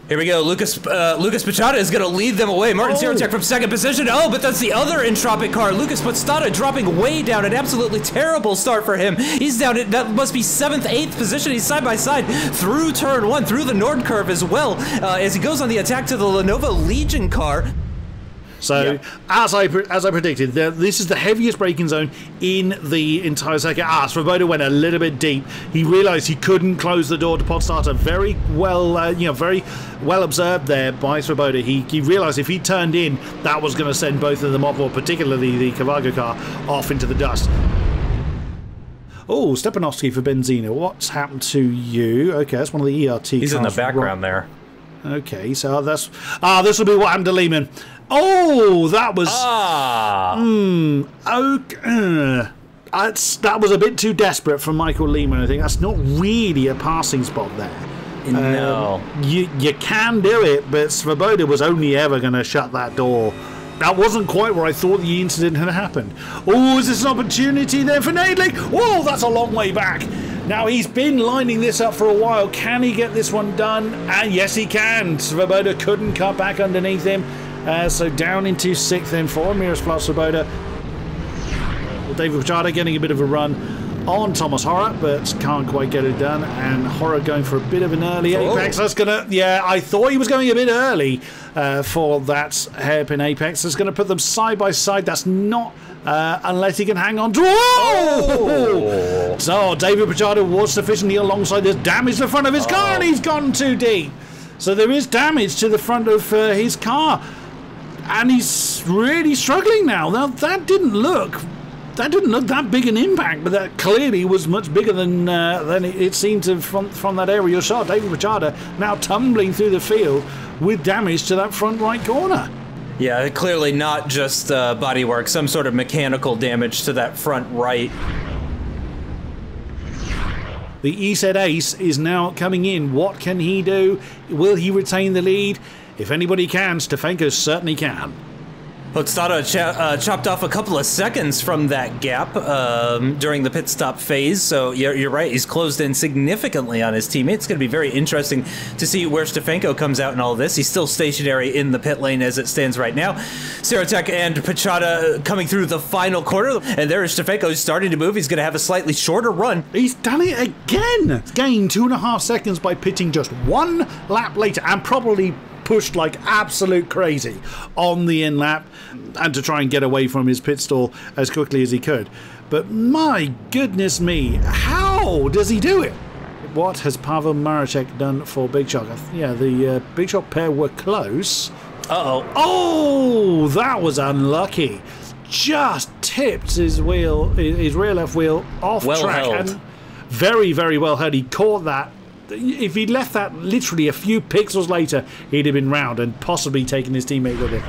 Here we go. Lucas Pichata is going to lead them away. Martin Sirotech from second position. Oh, but that's the other Entropic car. Lucas Pichata dropping way down. An absolutely terrible start for him. He's down at, that must be 7th, 8th position. He's side by side through turn 1, through the Nord curve as well, as he goes on the attack to the Lenovo Legion car. So, as I predicted, this is the heaviest braking zone in the entire circuit. Svoboda went a little bit deep. He realised he couldn't close the door to Podstarter. Very well, very well observed there by Svoboda. He realised if he turned in, that was going to send both of them off, or particularly the Cavago car, off into the dust. Oh, Stepanovsky for Benzina. What's happened to you? Okay, that's one of the ERT He's cars in the background there. Okay, so that's... this will be what happened to Lehman. Oh, that was... okay. That was a bit too desperate from Michael Lehman, I think. That's not really a passing spot there. No. You can do it, but Svoboda was only ever going to shut that door. That wasn't quite where I thought the incident had happened. Oh, is this an opportunity there for Nadling? Oh, that's a long way back. Now, he's been lining this up for a while. Can he get this one done? And yes, he can. Svoboda couldn't cut back underneath him. So down into 6th then for Miroslav Svoboda. David Pichata getting a bit of a run on Thomas Horror, but can't quite get it done. And Horror going for a bit of an early apex. That's going to... Yeah, I thought he was going a bit early for that hairpin apex. That's going to put them side by side. That's not... unless he can hang on to... Oh! So David Pichata was sufficiently alongside this, damaged the front of his car, and he's gone too deep. So there is damage to the front of his car. And he's really struggling now. Now, that didn't look that big an impact, but that clearly was much bigger than it seemed to from that aerial shot. David Pichata now tumbling through the field with damage to that front right corner. Yeah, clearly not just bodywork, some sort of mechanical damage to that front right. The EZ Ace is now coming in. What can he do? Will he retain the lead? If anybody can, Stefanko certainly can. Podstarter chopped off a couple of seconds from that gap during the pit stop phase, so you're right, he's closed in significantly on his teammate. It's going to be very interesting to see where Stefanko comes out in all this. He's still stationary in the pit lane as it stands right now. Sirotech and Pichata coming through the final corner, and there is Stefanko starting to move. He's going to have a slightly shorter run. He's done it again! Gained 2.5 seconds by pitting just 1 lap later, and probably pushed like absolute crazy on the in lap and to try and get away from his pit stall as quickly as he could. But my goodness me, how does he do it? What has Pavel Maracek done for Big Shock? Yeah, the Big Shock pair were close. Oh, that was unlucky. Just tipped his rear left wheel off track. Held. And very, very well held. He caught that. If he'd left that literally a few pixels later, he'd have been round and possibly taken his teammate with him.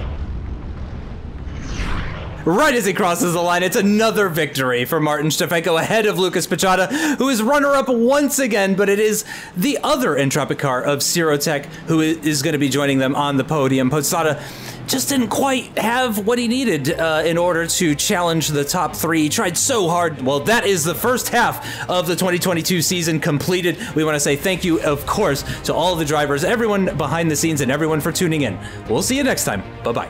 Right as he crosses the line, it's another victory for Martin Stefanko ahead of Lucas Pichata, who is runner-up once again, but it is the other Entropic car of Sirotech who is going to be joining them on the podium. Podstarter just didn't quite have what he needed in order to challenge the top 3. He tried so hard. Well, that is the first half of the 2022 season completed. We want to say thank you, of course, to all the drivers, everyone behind the scenes, and everyone for tuning in. We'll see you next time. Bye-bye.